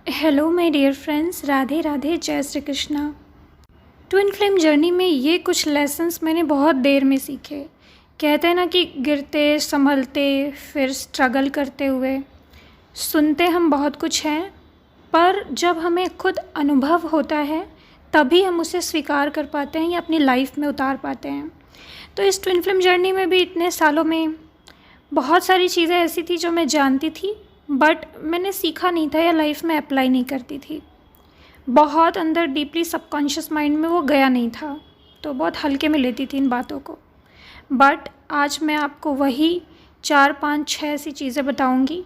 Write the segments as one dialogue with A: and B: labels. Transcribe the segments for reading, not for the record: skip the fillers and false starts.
A: Hello my dear friends, Radhe Radhe, जय Shri Krishna. Twin flame journey में ये कुछ लेसन्स मैंने बहुत देर में सीखे। कहते हैं ना कि गिरते संभलते फिर स्ट्रगल करते हुए। सुनते हम बहुत कुछ हैं, पर जब हमें खुद अनुभव होता है तभी हम उसे स्वीकार कर पाते हैं या अपनी लाइफ में उतार पाते हैं। तो इस ट्विन फ्लेम जर्नी में भी इतने सालों में बहुत सारी चीज़ें ऐसी थी जो मैं जानती थी, बट मैंने सीखा नहीं था या लाइफ में अप्लाई नहीं करती थी। बहुत अंदर डीपली सबकॉन्शियस माइंड में वो गया नहीं था, तो बहुत हल्के में लेती थी इन बातों को। बट आज मैं आपको वही 4 5 6 ऐसी चीज़ें बताऊंगी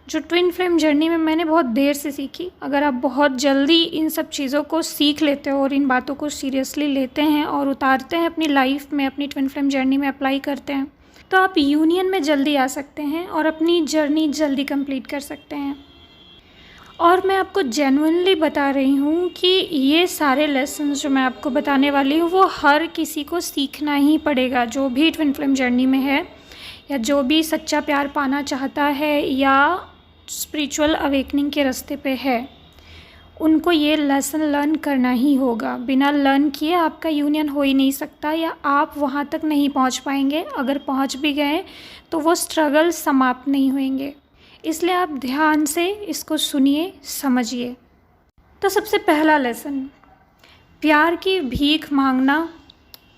A: जो ट्विन फ्लेम जर्नी में मैंने बहुत देर से सीखी। अगर आप बहुत जल्दी इन सब चीज़ों को सीख लेते हो और इन बातों को सीरियसली लेते हैं और उतारते हैं अपनी लाइफ में, अपनी ट्विन फ्लेम जर्नी में अप्लाई करते हैं, तो आप यूनियन में जल्दी आ सकते हैं और अपनी जर्नी जल्दी कंप्लीट कर सकते हैं। और मैं आपको जेन्युइनली बता रही हूँ कि ये सारे लेसन्स जो मैं आपको बताने वाली हूँ वो हर किसी को सीखना ही पड़ेगा, जो भी ट्विन फ्लेम जर्नी में है या जो भी सच्चा प्यार पाना चाहता है या स्पिरिचुअल अवेकनिंग के रास्ते पे है। उनको ये लेसन लर्न करना ही होगा। बिना लर्न किए आपका यूनियन हो ही नहीं सकता या आप वहाँ तक नहीं पहुँच पाएंगे। अगर पहुँच भी गए तो वो स्ट्रगल समाप्त नहीं होंगे। इसलिए आप ध्यान से इसको सुनिए, समझिए। तो सबसे पहला लेसन, प्यार की भीख मांगना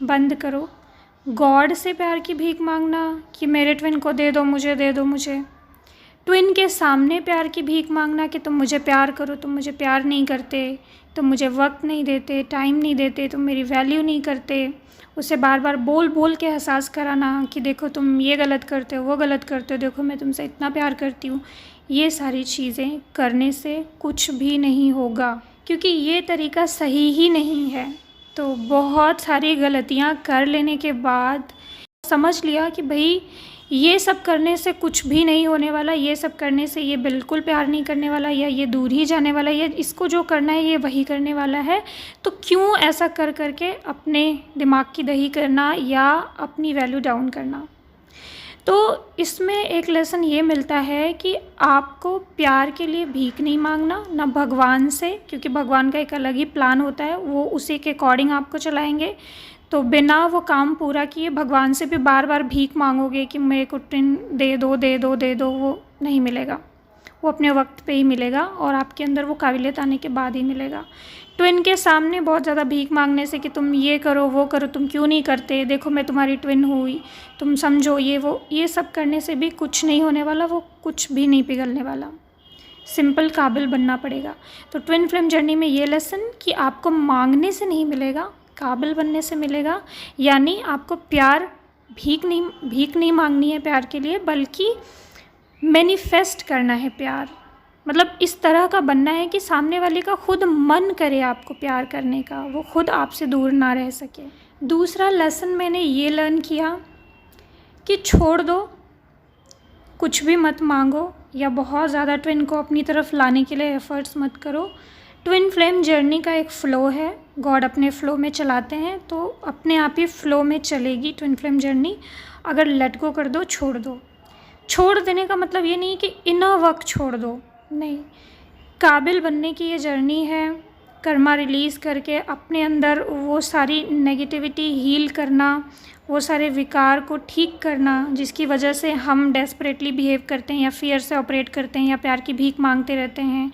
A: बंद करो। गॉड से प्यार की भीख मांगना कि मेरे ट्विन को दे दो मुझे, दे दो मुझे। ट्विन के सामने प्यार की भीख मांगना कि तुम मुझे प्यार करो, तुम मुझे प्यार नहीं करते, तुम मुझे वक्त नहीं देते, टाइम नहीं देते, तुम मेरी वैल्यू नहीं करते। उसे बार बार बोल बोल के एहसास कराना कि देखो तुम ये गलत करते हो, वो गलत करते हो, देखो मैं तुमसे इतना प्यार करती हूँ। ये सारी चीज़ें करने से कुछ भी नहीं होगा, क्योंकि ये तरीका सही ही नहीं है। तो बहुत सारी गलतियाँ कर लेने के बाद समझ लिया कि भाई ये सब करने से कुछ भी नहीं होने वाला, ये सब करने से ये बिल्कुल प्यार नहीं करने वाला, या ये दूर ही जाने वाला, या इसको जो करना है ये वही करने वाला है, तो क्यों ऐसा कर करके अपने दिमाग की दही करना या अपनी वैल्यू डाउन करना। तो इसमें एक लेसन ये मिलता है कि आपको प्यार के लिए भीख नहीं मांगना, ना भगवान से, क्योंकि भगवान का एक अलग ही प्लान होता है, वो उसी के अकॉर्डिंग आपको चलाएंगे। तो बिना वो काम पूरा किए भगवान से भी बार बार भीख मांगोगे कि मेरे को ट्विन दे दो दे दो दे दो, वो नहीं मिलेगा। वो अपने वक्त पे ही मिलेगा और आपके अंदर वो काबिलियत आने के बाद ही मिलेगा। ट्विन के सामने बहुत ज़्यादा भीख मांगने से कि तुम ये करो वो करो, तुम क्यों नहीं करते, देखो मैं तुम्हारी ट्विन हुई, तुम समझो ये वो, ये सब करने से भी कुछ नहीं होने वाला, वो कुछ भी नहीं पिघलने वाला। सिंपल काबिल बनना पड़ेगा। तो ट्विन फ्लेम जर्नी में ये लेसन कि आपको मांगने से नहीं मिलेगा, काबिल बनने से मिलेगा। यानी आपको प्यार भीख नहीं मांगनी है प्यार के लिए, बल्कि मैनिफेस्ट करना है प्यार। मतलब इस तरह का बनना है कि सामने वाले का खुद मन करे आपको प्यार करने का, वो खुद आपसे दूर ना रह सके। दूसरा लेसन मैंने ये लर्न किया कि छोड़ दो, कुछ भी मत मांगो या बहुत ज़्यादा ट्विन को अपनी तरफ लाने के लिए एफ़र्ट्स मत करो। ट्विन फ्लेम जर्नी का एक फ़्लो है, गॉड अपने फ़्लो में चलाते हैं, तो अपने आप ही फ़्लो में चलेगी ट्विन फ्लेम जर्नी। अगर लेट गो कर दो, छोड़ दो। छोड़ देने का मतलब ये नहीं कि इना वक्त छोड़ दो, नहीं। काबिल बनने की ये जर्नी है, कर्मा रिलीज़ करके अपने अंदर वो सारी नेगेटिविटी हील करना, वो सारे विकार को ठीक करना जिसकी वजह से हम डेस्परेटली बिहेव करते हैं या फियर से ऑपरेट करते हैं या प्यार की भीख मांगते रहते हैं।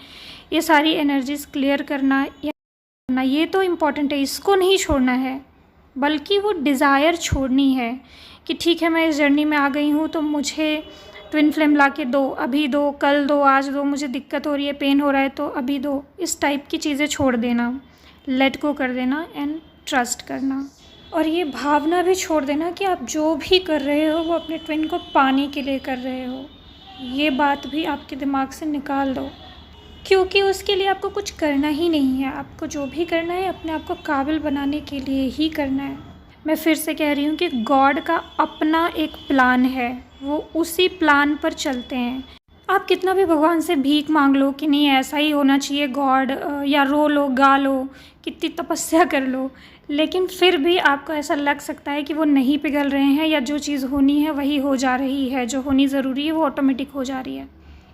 A: ये सारी एनर्जीज़ क्लियर करना ये तो इम्पॉर्टेंट है, इसको नहीं छोड़ना है, बल्कि वो डिज़ायर छोड़नी है कि ठीक है मैं इस जर्नी में आ गई हूँ तो मुझे ट्विन फ्लेम ला के दो, अभी दो, कल दो, आज दो, मुझे दिक्कत हो रही है, पेन हो रहा है तो अभी दो। इस टाइप की चीज़ें छोड़ देना, लेट गो कर देना एंड ट्रस्ट करना। और ये भावना भी छोड़ देना कि आप जो भी कर रहे हो वो अपने ट्विन को पाने के लिए कर रहे हो। ये बात भी आपके दिमाग से निकाल दो, क्योंकि उसके लिए आपको कुछ करना ही नहीं है। आपको जो भी करना है अपने आप को काबिल बनाने के लिए ही करना है। मैं फिर से कह रही हूँ कि गॉड का अपना एक प्लान है, वो उसी प्लान पर चलते हैं। आप कितना भी भगवान से भीख मांग लो कि नहीं ऐसा ही होना चाहिए गॉड, या रो लो, गा लो, कितनी तपस्या कर लो, लेकिन फिर भी आपको ऐसा लग सकता है कि वो नहीं पिघल रहे हैं या जो चीज़ होनी है वही हो जा रही है, जो होनी ज़रूरी है वो ऑटोमेटिक हो जा रही है।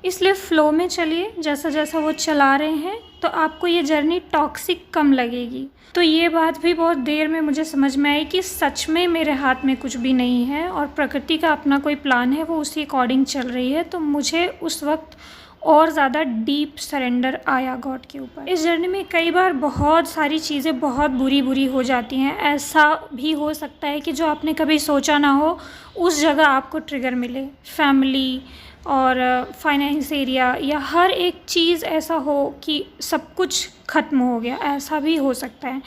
A: इसलिए फ़्लो में चलिए, जैसा जैसा वो चला रहे हैं तो आपको ये जर्नी टॉक्सिक कम लगेगी। तो ये बात भी बहुत देर में मुझे समझ में आई कि सच में मेरे हाथ में कुछ भी नहीं है और प्रकृति का अपना कोई प्लान है, वो उसी अकॉर्डिंग चल रही है। तो मुझे उस वक्त और ज़्यादा डीप सरेंडर आया गॉड के ऊपर। इस जर्नी में कई बार बहुत सारी चीज़ें बहुत बुरी बुरी हो जाती हैं। ऐसा भी हो सकता है कि जो आपने कभी सोचा ना हो उस जगह आपको ट्रिगर मिले, फैमिली और फाइनेंस एरिया, या हर एक चीज़ ऐसा हो कि सब कुछ ख़त्म हो गया, ऐसा भी हो सकता है।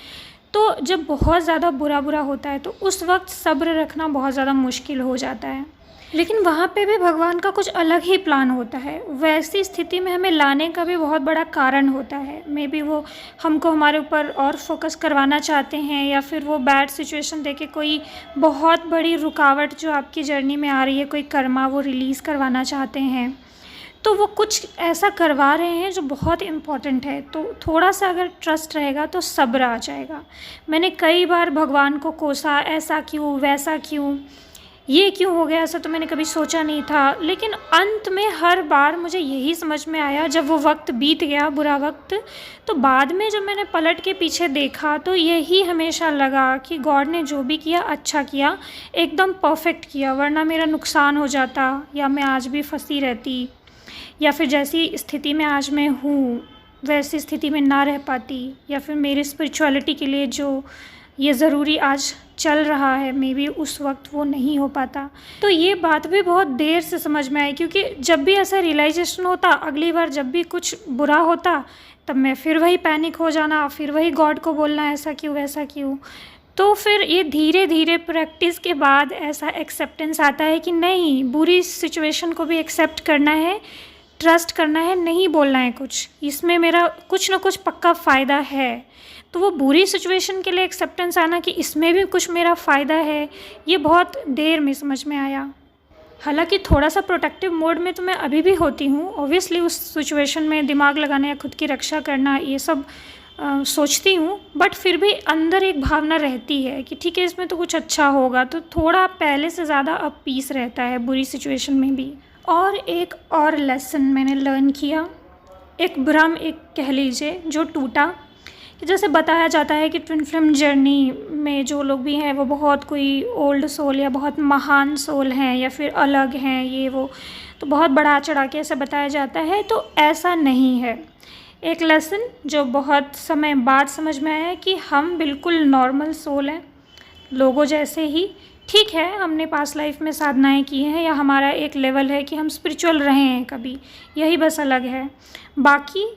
A: तो जब बहुत ज़्यादा बुरा बुरा होता है तो उस वक्त सब्र रखना बहुत ज़्यादा मुश्किल हो जाता है। लेकिन वहाँ पे भी भगवान का कुछ अलग ही प्लान होता है। वैसी स्थिति में हमें लाने का भी बहुत बड़ा कारण होता है। मे बी वो हमको हमारे ऊपर और फोकस करवाना चाहते हैं, या फिर वो बैड सिचुएशन देके कोई बहुत बड़ी रुकावट जो आपकी जर्नी में आ रही है, कोई कर्मा, वो रिलीज़ करवाना चाहते हैं। तो वो कुछ ऐसा करवा रहे हैं जो बहुत इम्पॉर्टेंट है। तो थोड़ा सा अगर ट्रस्ट रहेगा तो सब्र आ जाएगा। मैंने कई बार भगवान को कोसा, ऐसा क्यों, वैसा क्यों, ये क्यों हो गया, ऐसा तो मैंने कभी सोचा नहीं था। लेकिन अंत में हर बार मुझे यही समझ में आया, जब वो वक्त बीत गया, बुरा वक्त, तो बाद में जब मैंने पलट के पीछे देखा तो यही हमेशा लगा कि गॉड ने जो भी किया अच्छा किया, एकदम परफेक्ट किया। वरना मेरा नुकसान हो जाता, या मैं आज भी फंसी रहती, या फिर जैसी स्थिति में आज मैं हूँ वैसी स्थिति में ना रह पाती, या फिर मेरी स्पिरिचुअलिटी के लिए जो ये ज़रूरी आज चल रहा है, मे बी उस वक्त वो नहीं हो पाता। तो ये बात भी बहुत देर से समझ में आई, क्योंकि जब भी ऐसा रियलाइजेशन होता, अगली बार जब भी कुछ बुरा होता, तब मैं फिर वही पैनिक हो जाना, फिर वही गॉड को बोलना ऐसा क्यों, वैसा क्यों। तो फिर ये धीरे धीरे प्रैक्टिस के बाद ऐसा एक्सेप्टेंस आता है कि नहीं, बुरी सिचुएशन को भी एक्सेप्ट करना है, ट्रस्ट करना है, नहीं बोलना है कुछ, इसमें मेरा कुछ ना कुछ पक्का फ़ायदा है। तो वो बुरी सिचुएशन के लिए एक्सेप्टेंस आना कि इसमें भी कुछ मेरा फ़ायदा है, ये बहुत देर में समझ में आया। हालांकि थोड़ा सा प्रोटेक्टिव मोड में तो मैं अभी भी होती हूँ। ऑब्वियसली उस सिचुएशन में दिमाग लगाना या खुद की रक्षा करना, ये सब सोचती हूँ, बट फिर भी अंदर एक भावना रहती है कि ठीक है, इसमें तो कुछ अच्छा होगा। तो थोड़ा पहले से ज़्यादा अब पीस रहता है बुरी सिचुएशन में भी। और एक और लेसन मैंने लर्न किया, एक भ्रम, एक कह लीजिए, जो टूटा, कि जैसे बताया जाता है कि ट्विन फ्लेम जर्नी में जो लोग भी हैं वो बहुत कोई ओल्ड सोल या बहुत महान सोल हैं, या फिर अलग हैं, ये वो, तो बहुत बढ़ा चढ़ा के ऐसा बताया जाता है। तो ऐसा नहीं है। एक लेसन जो बहुत समय बाद समझ में आया है कि हम बिल्कुल नॉर्मल सोल हैं, लोगों जैसे ही। ठीक है, हमने पास्ट लाइफ में साधनाएं की हैं, या हमारा एक लेवल है कि हम स्पिरिचुअल रहे हैं कभी, यही बस अलग है। बाकी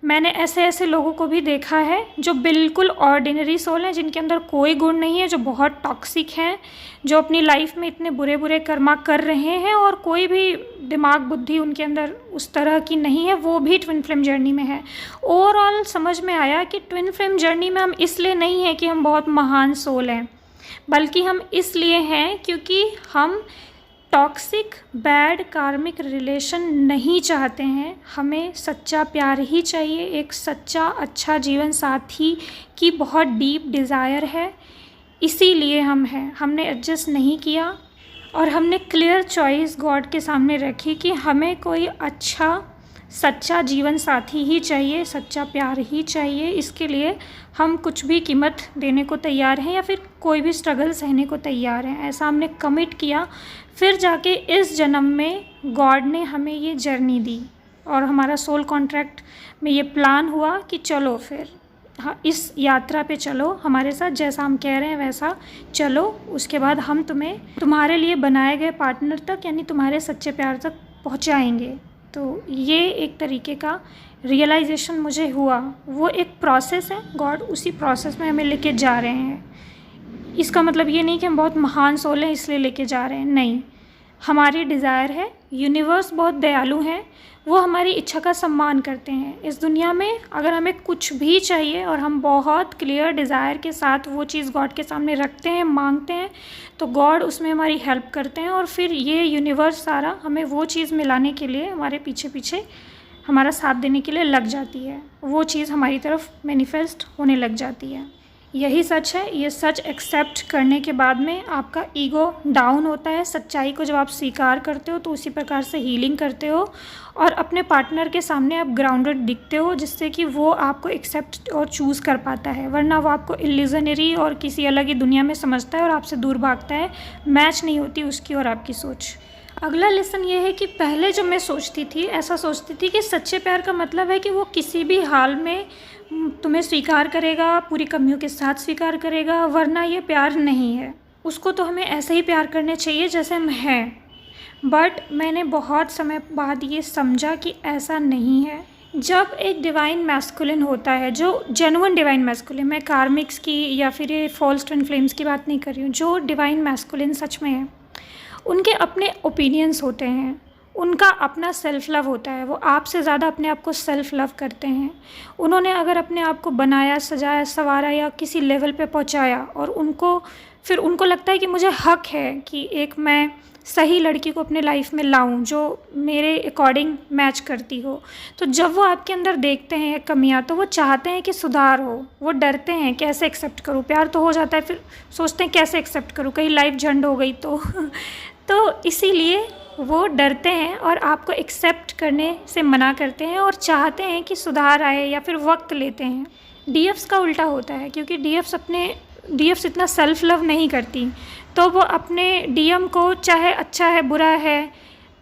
A: मैंने ऐसे ऐसे लोगों को भी देखा है जो बिल्कुल ऑर्डिनरी सोल हैं, जिनके अंदर कोई गुण नहीं है, जो बहुत टॉक्सिक हैं, जो अपनी लाइफ में इतने बुरे बुरे कर्मा कर रहे हैं और कोई भी दिमाग बुद्धि उनके अंदर उस तरह की नहीं है, वो भी ट्विन फ्लेम जर्नी में है। ओवरऑल समझ में आया कि ट्विन फ्लेम जर्नी में हम इसलिए नहीं हैं कि हम बहुत महान सोल हैं, बल्कि हम इसलिए हैं क्योंकि हम टॉक्सिक बैड कार्मिक रिलेशन नहीं चाहते हैं। हमें सच्चा प्यार ही चाहिए, एक सच्चा अच्छा जीवन साथी की बहुत डीप डिज़ायर है, इसीलिए हम हैं। हमने एडजस्ट नहीं किया और हमने क्लियर चॉइस गॉड के सामने रखी कि हमें कोई अच्छा सच्चा जीवन साथी ही चाहिए, सच्चा प्यार ही चाहिए। इसके लिए हम कुछ भी कीमत देने को तैयार हैं, या फिर कोई भी स्ट्रगल सहने को तैयार हैं, ऐसा हमने कमिट किया। फिर जाके इस जन्म में गॉड ने हमें ये जर्नी दी और हमारा सोल कॉन्ट्रैक्ट में ये प्लान हुआ कि चलो फिर इस यात्रा पे चलो हमारे साथ, जैसा हम कह रहे हैं वैसा चलो। उसके बाद हम तुम्हें तुम्हारे लिए बनाए गए पार्टनर तक, यानी तुम्हारे सच्चे प्यार तक पहुंचाएंगे। तो ये एक तरीके का रियलाइजेशन मुझे हुआ। वो एक प्रोसेस है, गॉड उसी प्रोसेस में हमें लेके जा रहे हैं। इसका मतलब ये नहीं कि हम बहुत महान सोल हैं इसलिए लेके जा रहे हैं, नहीं। हमारी डिज़ायर है, यूनिवर्स बहुत दयालु हैं, वो हमारी इच्छा का सम्मान करते हैं। इस दुनिया में अगर हमें कुछ भी चाहिए और हम बहुत क्लियर डिज़ायर के साथ वो चीज़ गॉड के सामने रखते हैं, मांगते हैं, तो गॉड उसमें हमारी हेल्प करते हैं और फिर ये यूनिवर्स सारा हमें वो चीज़ मिलाने के लिए हमारे पीछे पीछे हमारा साथ देने के लिए लग जाती है। वो चीज़ हमारी तरफ मैनिफेस्ट होने लग जाती है। यही सच है। ये सच एक्सेप्ट करने के बाद में आपका ईगो डाउन होता है। सच्चाई को जब आप स्वीकार करते हो तो उसी प्रकार से हीलिंग करते हो और अपने पार्टनर के सामने आप ग्राउंडेड दिखते हो, जिससे कि वो आपको एक्सेप्ट और चूज़ कर पाता है। वरना वो आपको इल्यूजनरी और किसी अलग ही दुनिया में समझता है और आपसे दूर भागता है। मैच नहीं होती उसकी और आपकी सोच। अगला लेसन ये है कि पहले जो मैं सोचती थी, ऐसा सोचती थी कि सच्चे प्यार का मतलब है कि वो किसी भी हाल में तुम्हें स्वीकार करेगा, पूरी कमियों के साथ स्वीकार करेगा, वरना ये प्यार नहीं है। उसको तो हमें ऐसे ही प्यार करने चाहिए जैसे हम हैं। बट मैंने बहुत समय बाद ये समझा कि ऐसा नहीं है। जब एक डिवाइन मैस्कुलिन होता है, जो जेन्युइन डिवाइन मैस्कुलिन, मैं कार्मिक्स की या फिर ये फॉल्स ट्विन फ्लेम्स की बात नहीं कर रही हूँ, जो डिवाइन मैस्कुलिन सच में है, उनके अपने ओपिनियंस होते हैं, उनका अपना सेल्फ़ लव होता है। वो आपसे ज़्यादा अपने आप को सेल्फ़ लव करते हैं। उन्होंने अगर अपने आप को बनाया, सजाया, संवारा या किसी लेवल पे पहुंचाया और उनको लगता है कि मुझे हक है कि एक मैं सही लड़की को अपने लाइफ में लाऊं जो मेरे अकॉर्डिंग मैच करती हो। तो जब वो आपके अंदर देखते हैं कमियां, तो वो चाहते हैं कि सुधार हो। वो डरते हैं कैसे एक्सेप्ट करूं। प्यार तो हो जाता है, फिर सोचते हैं कैसे एक्सेप्ट करूं, कहीं लाइफ झंड हो गई तो तो इसीलिए वो डरते हैं और आपको एक्सेप्ट करने से मना करते हैं और चाहते हैं कि सुधार आए या फिर वक्त लेते हैं। डीएफ्स का उल्टा होता है, क्योंकि डीएफ्स इतना सेल्फ लव नहीं करती, तो वो अपने डीएम को, चाहे अच्छा है बुरा है,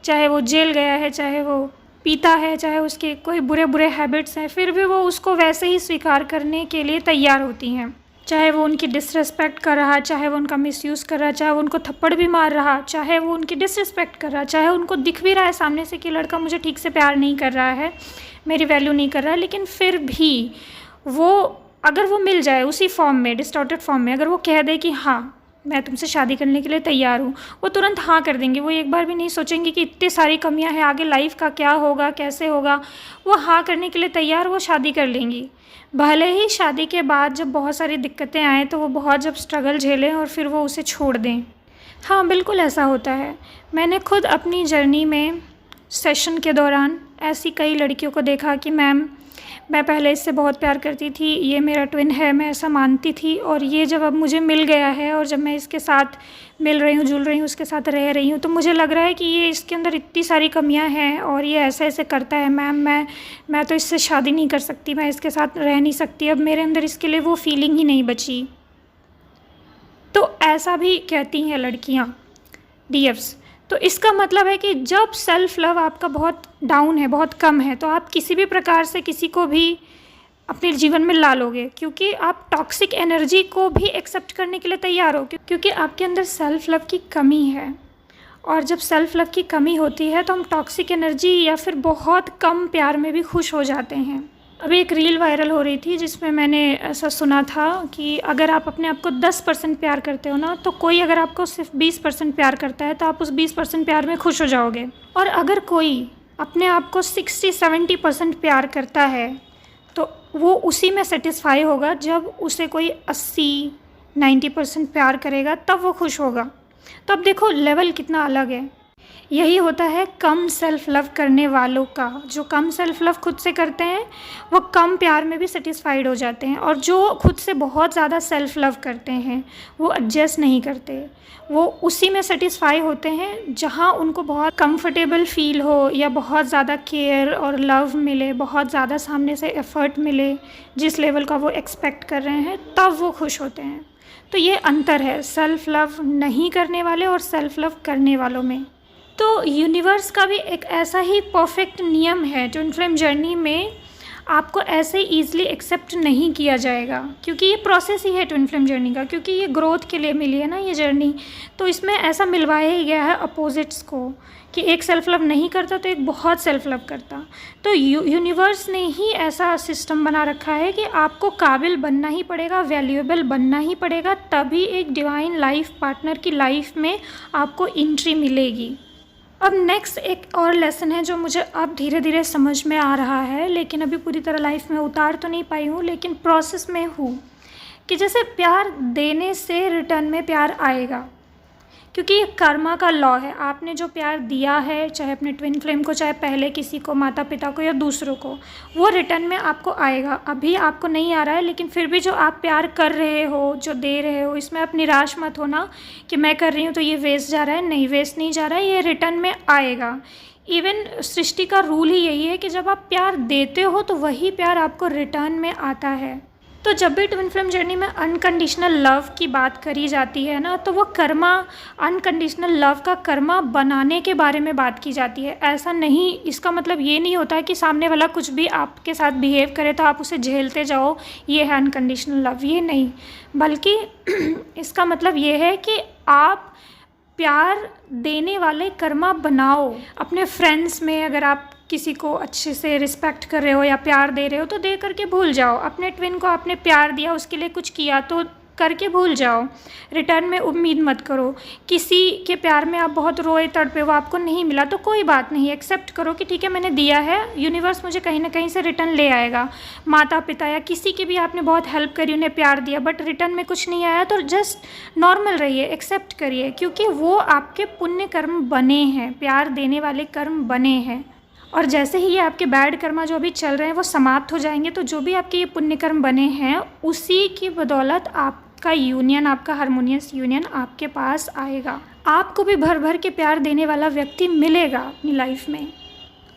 A: चाहे वो जेल गया है, चाहे वो पीता है, चाहे उसके कोई बुरे बुरे हैबिट्स हैं, फिर भी वो उसको वैसे ही स्वीकार करने के लिए तैयार होती हैं। चाहे वो उनकी डिसरिस्पेक्ट कर रहा, चाहे वो उनका मिसयूज़ कर रहा, चाहे वो उनको थप्पड़ भी मार रहा, चाहे वो उनकी डिसरिस्पेक्ट कर रहा, चाहे उनको दिख भी रहा है सामने से कि लड़का मुझे ठीक से प्यार नहीं कर रहा है, मेरी वैल्यू नहीं कर रहा है, लेकिन फिर भी वो, अगर वो मिल जाए उसी फॉर्म में, डिस्टॉर्टेड फॉर्म में, अगर वो कह दे कि हाँ मैं तुमसे शादी करने के लिए तैयार हूँ, वो तुरंत हाँ कर देंगे। वो एक बार भी नहीं सोचेंगे कि इतनी सारी कमियाँ हैं, आगे लाइफ का क्या होगा, कैसे होगा। वो हाँ करने के लिए तैयार, वो शादी कर लेंगी। भले ही शादी के बाद जब बहुत सारी दिक्कतें आएँ तो वो बहुत जब स्ट्रगल झेलें और फिर वो उसे छोड़ दें। हाँ, बिल्कुल ऐसा होता है। मैंने खुद अपनी जर्नी में सेशन के दौरान ऐसी कई लड़कियों को देखा कि मैम मैं पहले इससे बहुत प्यार करती थी, ये मेरा ट्विन है, मैं ऐसा मानती थी, और ये जब अब मुझे मिल गया है और जब मैं इसके साथ मिल रही हूँ, जुल रही हूँ, उसके साथ रह रही हूँ, तो मुझे लग रहा है कि ये इसके अंदर इतनी सारी कमियां हैं और ये ऐसे ऐसे करता है। मैम मैं तो इससे शादी नहीं कर सकती, मैं इसके साथ रह नहीं सकती, अब मेरे अंदर इसके लिए वो फीलिंग ही नहीं बची। तो ऐसा भी कहती हैं लड़कियाँ, डीएफ्स। तो इसका मतलब है कि जब सेल्फ लव आपका बहुत डाउन है, बहुत कम है, तो आप किसी भी प्रकार से किसी को भी अपने जीवन में ला लोगे, क्योंकि आप टॉक्सिक एनर्जी को भी एक्सेप्ट करने के लिए तैयार हो, क्योंकि आपके अंदर सेल्फ लव की कमी है। और जब सेल्फ लव की कमी होती है तो हम टॉक्सिक एनर्जी या फिर बहुत कम प्यार में भी खुश हो जाते हैं। अभी एक रील वायरल हो रही थी जिसमें मैंने ऐसा सुना था कि अगर आप अपने आप को 10% प्यार करते हो ना, तो कोई अगर आपको सिर्फ 20% प्यार करता है तो आप उस 20% प्यार में खुश हो जाओगे। और अगर कोई अपने आप को 60-70% प्यार करता है तो वो उसी में सेटिस्फाई होगा। जब उसे कोई 80-90% प्यार करेगा तब वो खुश होगा। तो अब देखो लेवल कितना अलग है। यही होता है कम सेल्फ़ लव करने वालों का। जो कम सेल्फ़ लव खुद से करते हैं वो कम प्यार में भी सेटिस्फाइड हो जाते हैं, और जो खुद से बहुत ज़्यादा सेल्फ़ लव करते हैं वो एडजस्ट नहीं करते, वो उसी में सेटिस्फाई होते हैं जहाँ उनको बहुत कंफर्टेबल फील हो या बहुत ज़्यादा केयर और लव मिले, बहुत ज़्यादा सामने से एफ़र्ट मिले, जिस लेवल का वो एक्सपेक्ट कर रहे हैं, तब वो खुश होते हैं। तो ये अंतर है सेल्फ़ लव नहीं करने वाले और सेल्फ़ लव करने वालों में। तो यूनिवर्स का भी एक ऐसा ही परफेक्ट नियम है, ट्विन फ्लेम जर्नी में आपको ऐसे ईज़िली एक्सेप्ट नहीं किया जाएगा, क्योंकि ये प्रोसेस ही है ट्विन फ्लेम जर्नी का, क्योंकि ये ग्रोथ के लिए मिली है ना ये जर्नी। तो इसमें ऐसा मिलवाया ही गया है अपोजिट्स को कि एक सेल्फ लव नहीं करता तो एक बहुत सेल्फ लव करता। तो यूनिवर्स ने ही ऐसा सिस्टम बना रखा है कि आपको काबिल बनना ही पड़ेगा, वैल्यूएबल बनना ही पड़ेगा, तभी एक डिवाइन लाइफ पार्टनर की लाइफ में आपको एंट्री मिलेगी। अब नेक्स्ट एक और लेसन है जो मुझे अब धीरे धीरे समझ में आ रहा है, लेकिन अभी पूरी तरह लाइफ में उतार तो नहीं पाई हूँ, लेकिन प्रोसेस में हूँ, कि जैसे प्यार देने से रिटर्न में प्यार आएगा। क्योंकि ये कर्मा का लॉ है। आपने जो प्यार दिया है, चाहे अपने ट्विन फ्लेम को, चाहे पहले किसी को, माता पिता को या दूसरों को, वो रिटर्न में आपको आएगा। अभी आपको नहीं आ रहा है, लेकिन फिर भी जो आप प्यार कर रहे हो, जो दे रहे हो, इसमें आप निराश मत होना कि मैं कर रही हूँ तो ये वेस्ट जा रहा है। नहीं, वेस्ट नहीं जा रहा है, ये रिटर्न में आएगा। इवन सृष्टि का रूल ही यही है कि जब आप प्यार देते हो तो वही प्यार आपको रिटर्न में आता है। तो जब भी ट्विन फ्लेम जर्नी में अनकंडीशनल लव की बात करी जाती है ना, तो वो कर्मा, अनकंडीशनल लव का कर्मा बनाने के बारे में बात की जाती है। ऐसा नहीं, इसका मतलब ये नहीं होता है कि सामने वाला कुछ भी आपके साथ बिहेव करे तो आप उसे झेलते जाओ, ये है अनकंडीशनल लव, ये नहीं। बल्कि इसका मतलब ये है कि आप प्यार देने वाले कर्मा बनाओ। अपने फ्रेंड्स में अगर आप किसी को अच्छे से रिस्पेक्ट कर रहे हो या प्यार दे रहे हो तो दे करके भूल जाओ। अपने ट्विन को आपने प्यार दिया, उसके लिए कुछ किया तो करके भूल जाओ। रिटर्न में उम्मीद मत करो। किसी के प्यार में आप बहुत रोए तड़पे, वो आपको नहीं मिला तो कोई बात नहीं, एक्सेप्ट करो कि ठीक है मैंने दिया है, यूनिवर्स मुझे कहीं ना कहीं से रिटर्न ले आएगा। माता पिता या किसी की भी आपने बहुत हेल्प करी, उन्हें प्यार दिया, बट रिटर्न में कुछ नहीं आया तो जस्ट नॉर्मल रहिए, एक्सेप्ट करिए, क्योंकि वो आपके पुण्य कर्म बने हैं, प्यार देने वाले कर्म बने हैं। और जैसे ही ये आपके बैड कर्मा जो अभी चल रहे हैं वो समाप्त हो जाएंगे, तो जो भी आपके ये पुण्य कर्म बने हैं उसी की बदौलत आपका यूनियन, आपका हारमोनियस यूनियन आपके पास आएगा। आपको भी भर भर के प्यार देने वाला व्यक्ति मिलेगा अपनी लाइफ में,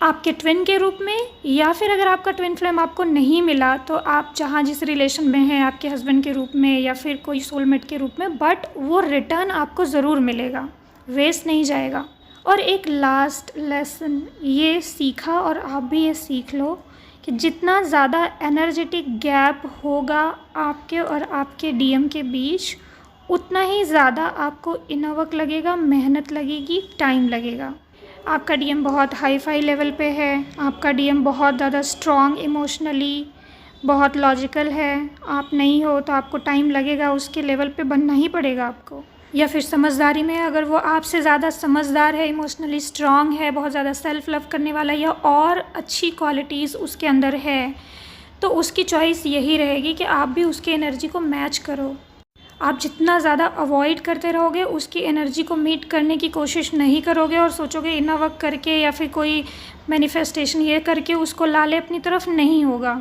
A: आपके ट्विन के रूप में, या फिर अगर आपका ट्विन फ्लेम आपको नहीं मिला तो आप जहाँ जिस रिलेशन में हैं, आपके हस्बैंड के रूप में या फिर कोई सोलमेट के रूप में, बट वो रिटर्न आपको ज़रूर मिलेगा, वेस्ट नहीं जाएगा। और एक लास्ट लेसन ये सीखा, और आप भी ये सीख लो कि जितना ज़्यादा एनर्जेटिक गैप होगा आपके और आपके डीएम के बीच, उतना ही ज़्यादा आपको इनर वर्क लगेगा, मेहनत लगेगी, टाइम लगेगा। आपका डीएम बहुत हाई फाई लेवल पे है, आपका डीएम बहुत ज़्यादा स्ट्रॉन्ग इमोशनली, बहुत लॉजिकल है, आप नहीं हो तो आपको टाइम लगेगा, उसके लेवल पे बनना ही पड़ेगा आपको। या फिर समझदारी में अगर वो आपसे ज़्यादा समझदार है, इमोशनली स्ट्रॉन्ग है, बहुत ज़्यादा सेल्फ लव करने वाला, या और अच्छी क्वालिटीज़ उसके अंदर है, तो उसकी चॉइस यही रहेगी कि आप भी उसकी एनर्जी को मैच करो। आप जितना ज़्यादा अवॉइड करते रहोगे, उसकी एनर्जी को मीट करने की कोशिश नहीं करोगे और सोचोगे इनर वर्क करके या फिर कोई मैनिफेस्टेशन ये करके उसको ला ले अपनी तरफ, नहीं होगा।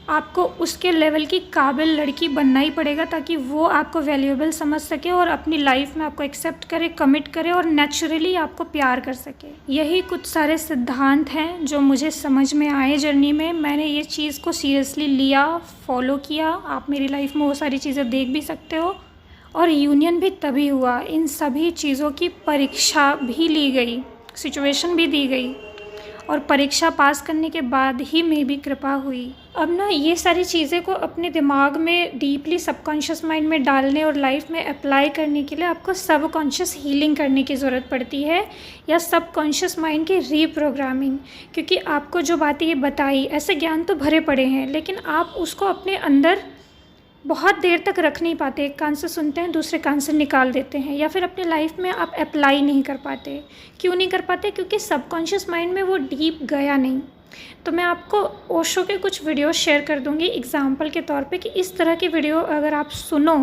A: आपको उसके लेवल की काबिल लड़की बनना ही पड़ेगा ताकि वो आपको वैल्यूएबल समझ सके और अपनी लाइफ में आपको एक्सेप्ट करे, कमिट करे और नेचुरली आपको प्यार कर सके। यही कुछ सारे सिद्धांत हैं जो मुझे समझ में आए जर्नी में। मैंने ये चीज़ को सीरियसली लिया, फॉलो किया। आप मेरी लाइफ में वो सारी चीज़ें देख भी सकते हो। और यूनियन भी तभी हुआ, इन सभी चीज़ों की परीक्षा भी ली गई, सिचुएशन भी दी गई, और परीक्षा पास करने के बाद ही मे भी कृपा हुई। अब ना ये सारी चीज़ें को अपने दिमाग में डीपली सबकॉन्शियस माइंड में डालने और लाइफ में अप्लाई करने के लिए आपको सबकॉन्शियस हीलिंग करने की ज़रूरत पड़ती है, या सबकॉन्शियस माइंड की रीप्रोग्रामिंग। क्योंकि आपको जो बातें ये बताई, ऐसे ज्ञान तो भरे पड़े हैं, लेकिन आप उसको अपने अंदर बहुत देर तक रख नहीं पाते। एक कान से सुनते हैं, दूसरे कान से निकाल देते हैं, या फिर अपने लाइफ में आप अप्लाई नहीं कर पाते। क्यों नहीं कर पाते? क्योंकि सबकॉन्शियस माइंड में वो डीप गया नहीं। तो मैं आपको ओशो के कुछ वीडियो शेयर कर दूंगी एग्जाम्पल के तौर पे कि इस तरह की वीडियो अगर आप सुनो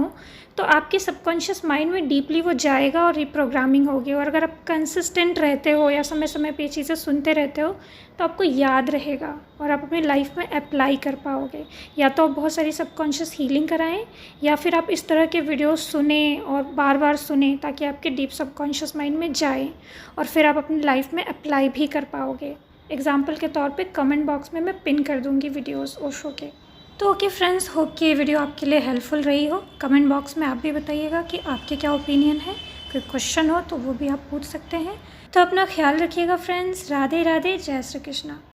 A: तो आपके सबकॉन्शियस माइंड में डीपली वो जाएगा और रिप्रोग्रामिंग होगी। और अगर आप कंसिस्टेंट रहते हो या समय समय पे ये चीज़ें सुनते रहते हो तो आपको याद रहेगा और आप अपनी लाइफ में अप्लाई कर पाओगे। या तो आप बहुत सारी सबकॉन्शियस हीलिंग कराएं, या फिर आप इस तरह के वीडियो सुने और बार बार सुने ताकि आपके डीप सबकॉन्शियस माइंड में जाए और फिर आप अपनी लाइफ में अप्लाई भी कर पाओगे। एग्जाम्पल के तौर पे कमेंट बॉक्स में मैं पिन कर दूँगी वीडियोस ओशो के। तो ओके फ्रेंड्स, होप कि ये वीडियो आपके लिए हेल्पफुल रही हो। कमेंट बॉक्स में आप भी बताइएगा कि आपके क्या ओपिनियन है। कोई क्वेश्चन हो तो वो भी आप पूछ सकते हैं। तो अपना ख्याल रखिएगा फ्रेंड्स। राधे राधे, जय श्री कृष्णा।